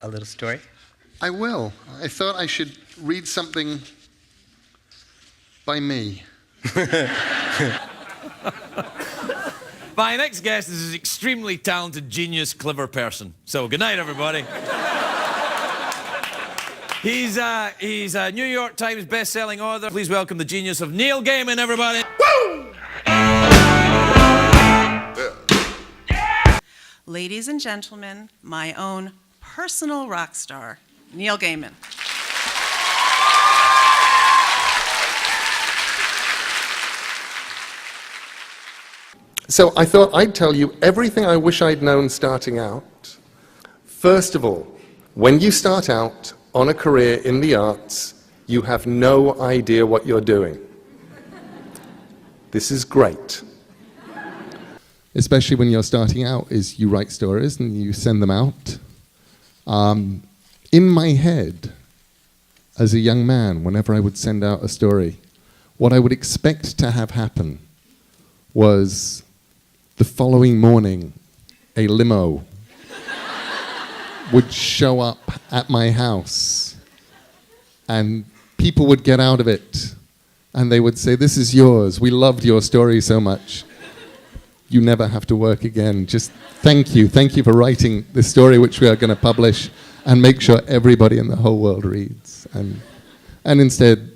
a little story? I will. I thought I should read something by me. My next guest is an extremely talented, genius, clever person. So, good night, everybody. He's a New York Times best-selling author. Please welcome the genius of Neil Gaiman, everybody. Woo! Ladies and gentlemen, my own personal rock star, Neil Gaiman. So I thought I'd tell you everything I wish I'd known starting out. First of all, when you start out on a career in the arts, you have no idea what you're doing. This is great. Especially when you're starting out, is you write stories and you send them out. In my head, as a young man, whenever I would send out a story, what I would expect to have happen was the following morning, a limo would show up at my house and people would get out of it and they would say, "This is yours. We loved your story so much. You never have to work again. Just thank you. Thank you for writing this story which we are going to publish and make sure everybody in the whole world reads." And instead,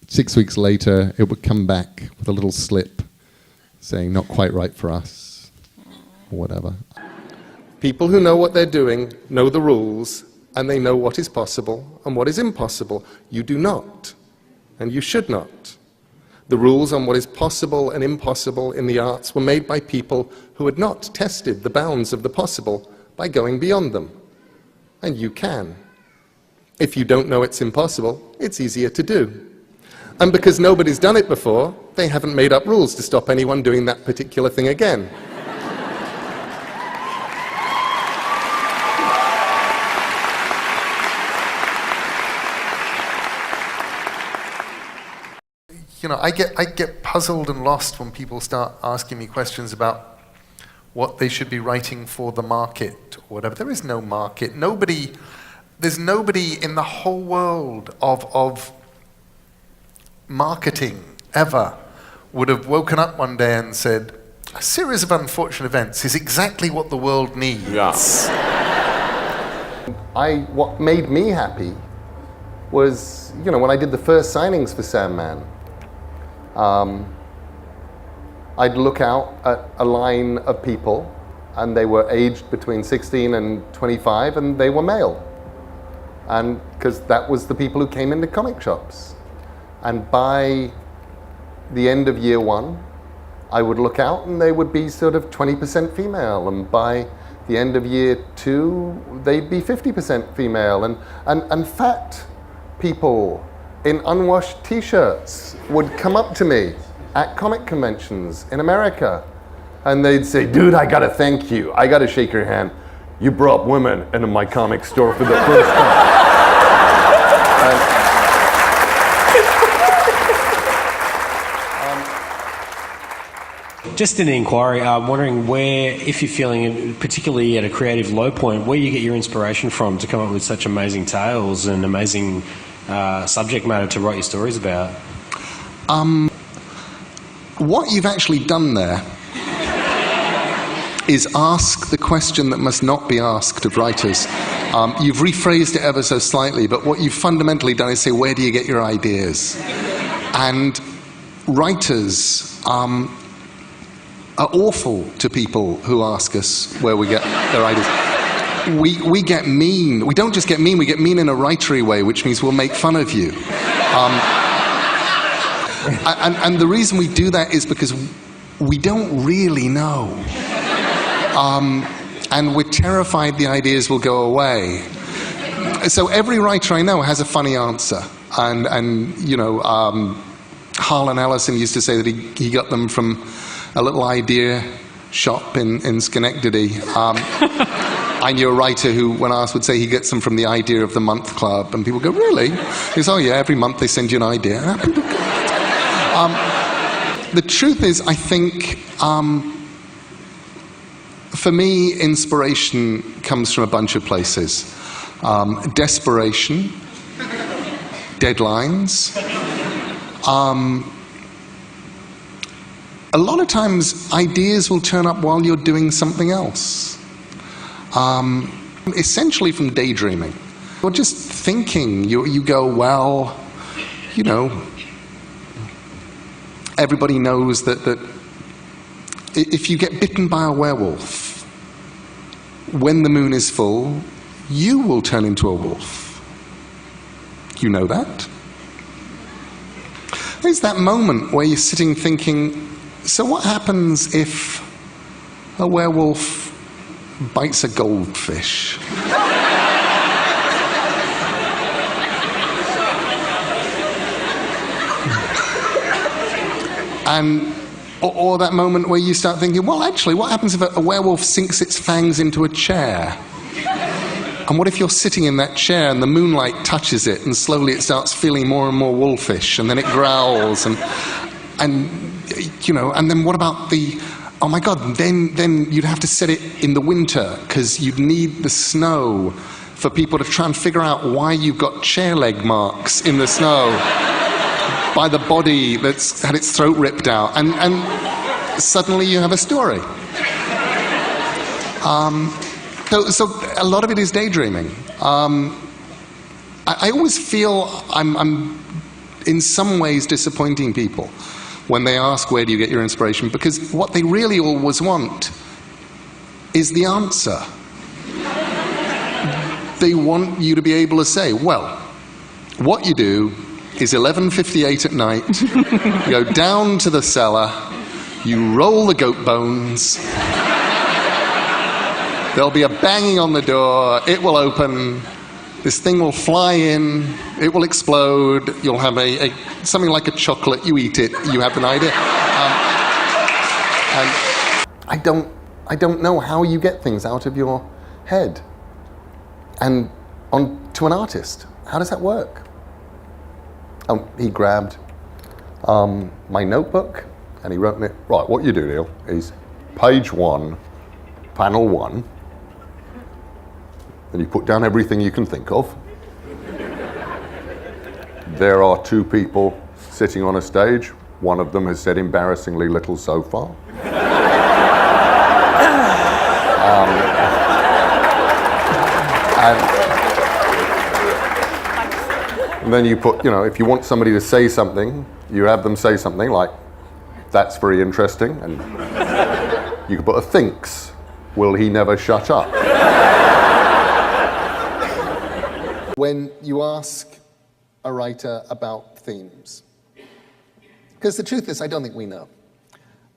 6 weeks later, it would come back with a little slip saying, "Not quite right for us," or whatever. People who know what they're doing know the rules, and they know what is possible and what is impossible. You do not, and you should not. The rules on what is possible and impossible in the arts were made by people who had not tested the bounds of the possible by going beyond them. And you can. If you don't know it's impossible, it's easier to do. And because nobody's done it before, they haven't made up rules to stop anyone doing that particular thing again. I get puzzled and lost when people start asking me questions about what they should be writing for the market or whatever. There is no market. There's nobody in the whole world of marketing ever would have woken up one day and said, "A series of unfortunate events is exactly what the world needs." Yes. What made me happy was, when I did the first signings for Sandman, I'd look out at a line of people and they were aged between 16 and 25 and they were male. And because that was the people who came into comic shops. And by the end of year one, I would look out and they would be sort of 20% female. And by the end of year two, they'd be 50% female. And fat people in unwashed t-shirts would come up to me at comic conventions in America. And they'd say, "Dude, I gotta thank you. I gotta shake your hand. You brought women into my comic store for the first time." Just an inquiry, I'm wondering where, if you're feeling particularly at a creative low point, where you get your inspiration from to come up with such amazing tales and amazing subject matter to write your stories about? What you've actually done there is ask the question that must not be asked of writers. You've rephrased it ever so slightly, but what you've fundamentally done is say, where do you get your ideas? And writers are awful to people who ask us where we get their ideas. We get mean. We don't just get mean, we get mean in a writery way, which means we'll make fun of you. And the reason we do that is because we don't really know. And we're terrified the ideas will go away. So every writer I know has a funny answer. Harlan Ellison used to say that he got them from a little idea shop in Schenectady. I knew a writer who, when asked, would say he gets them from the Idea of the Month Club. And people go, "Really?" He says, "Oh yeah, every month they send you an idea." The truth is, I think For me, inspiration comes from a bunch of places. Desperation, deadlines. A lot of times, ideas will turn up while you're doing something else. Essentially from daydreaming. Or just thinking. You go, well, you know, everybody knows that if you get bitten by a werewolf, when the moon is full, you will turn into a wolf. You know that? There's that moment where you're sitting thinking, so what happens if a werewolf bites a goldfish? Or that moment where you start thinking, well, actually, what happens if a werewolf sinks its fangs into a chair? And what if you're sitting in that chair and the moonlight touches it and slowly it starts feeling more and more wolfish and then it growls and you know, and then what about the, oh my God, then you'd have to set it in the winter because you'd need the snow for people to try and figure out why you've got chair leg marks in the snow by the body that's had its throat ripped out, and suddenly you have a story. So a lot of it is daydreaming. I always feel I'm in some ways disappointing people when they ask where do you get your inspiration, because what they really always want is the answer. They want you to be able to say, well, what you do is 11:58 at night, you go down to the cellar, you roll the goat bones, there'll be a banging on the door, it will open, this thing will fly in, it will explode, you'll have something like a chocolate, you eat it, you have an idea. And I don't know how you get things out of your head and to an artist. How does that work? He grabbed my notebook and he wrote me, right, what you do, Neil, is page 1, panel 1, and you put down everything you can think of. There are 2 people sitting on a stage. One of them has said embarrassingly little so far. And then you put, you know, if you want somebody to say something, you have them say something like, that's very interesting, and you can put a thinks, will he never shut up? When you ask a writer about themes, because the truth is, I don't think we know.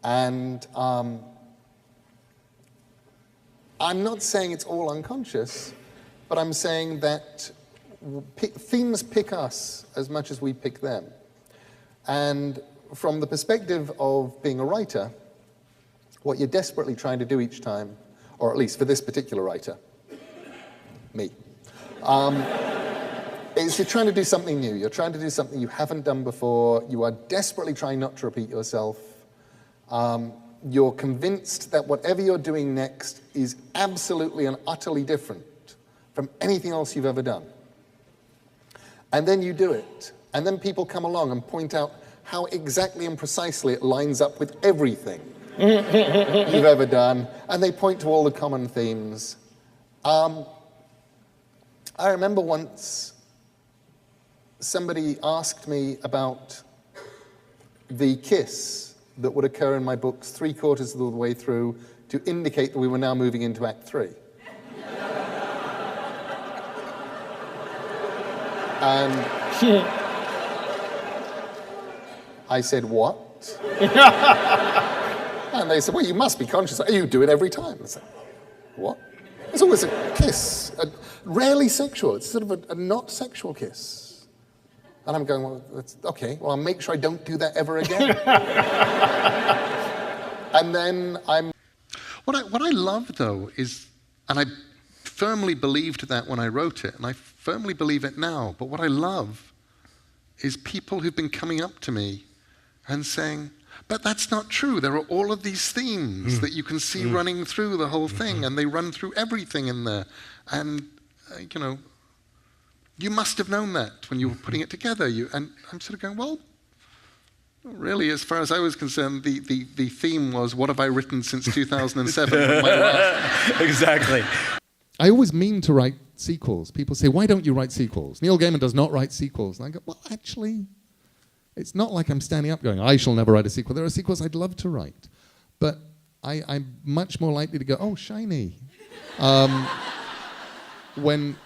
And I'm not saying it's all unconscious, but I'm saying that themes pick us as much as we pick them. And from the perspective of being a writer, what you're desperately trying to do each time, or at least for this particular writer, me, is you're trying to do something new. You're trying to do something you haven't done before. You are desperately trying not to repeat yourself. You're convinced that whatever you're doing next is absolutely and utterly different from anything else you've ever done. And then you do it. And then people come along and point out how exactly and precisely it lines up with everything you've ever done. And they point to all the common themes. I remember once somebody asked me about the kiss that would occur in my books 3/4 of the way through to indicate that we were now moving into Act 3. And I said, what? And they said, well, you must be conscious. You do it every time. I said, what? It's always a kiss, rarely sexual. It's sort of a not sexual kiss. And I'm going, well, that's, okay, well, I'll make sure I don't do that ever again. And then What I love, though, is, and I firmly believed that when I wrote it, and I firmly believe it now, but what I love is people who've been coming up to me and saying, But that's not true. There are all of these themes that you can see running through the whole thing, and they run through everything in there. And, you know, you must have known that when you were putting it together. And I'm sort of going, well, really, as far as I was concerned, the theme was, what have I written since 2007? When my last... Exactly. I always mean to write sequels. People say, why don't you write sequels? Neil Gaiman does not write sequels. And I go, well, actually, it's not like I'm standing up going, I shall never write a sequel. There are sequels I'd love to write. But I'm much more likely to go, oh, shiny. When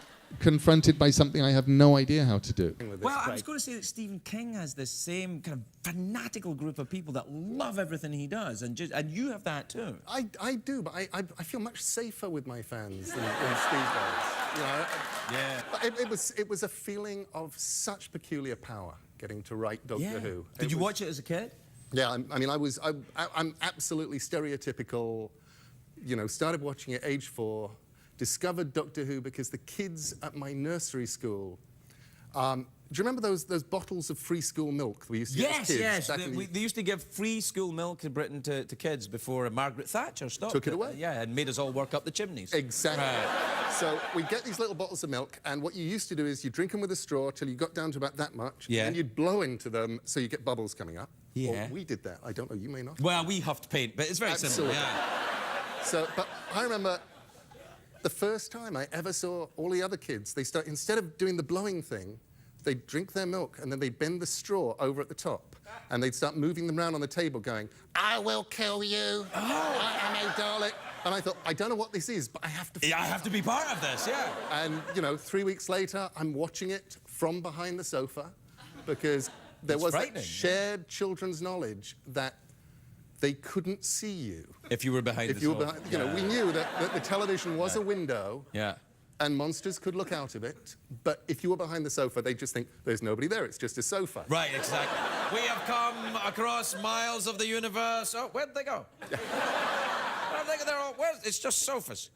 confronted by something I have no idea how to do. Well, I was going to say that Stephen King has this same kind of fanatical group of people that love everything he does, and you have that too. I do, but I feel much safer with my fans than Steve does. You know? Yeah. But it was a feeling of such peculiar power getting to write Doctor Who. Did you watch it as a kid? Yeah, I'm absolutely stereotypical. You know, started watching at age 4. Discovered Doctor Who because the kids at my nursery school. Do you remember those bottles of free school milk we used to get as kids? Yes, Back in the... they used to give free school milk in Britain to kids before Margaret Thatcher stopped Took it away. Yeah, and made us all work up the chimneys. Exactly. Right. So we'd get these little bottles of milk, and what you used to do is you drink them with a straw till you got down to about that much, yeah. and you'd blow into them so you get bubbles coming up. Yeah. Or we did that. I don't know, you may not. Well, we huffed paint, but it's very Absolutely. simple. Yeah. So, but I remember the first time I ever saw all the other kids, instead of doing the blowing thing, they'd drink their milk and then they'd bend the straw over at the top and they'd start moving them around on the table going, I will kill you, I am a Dalek. And I thought, I don't know what this is, but I have to... Yeah, I have to be part of this, yeah. And, you know, 3 weeks later, I'm watching it from behind the sofa because there was that shared children's knowledge that they couldn't see you. If you were behind if you were behind, you know, we knew that the television was a window. Yeah. And monsters could look out of it, but if you were behind the sofa, they'd just think, there's nobody there, it's just a sofa. Right, exactly. We have come across miles of the universe. Oh, where'd they go? They're all, it's just sofas.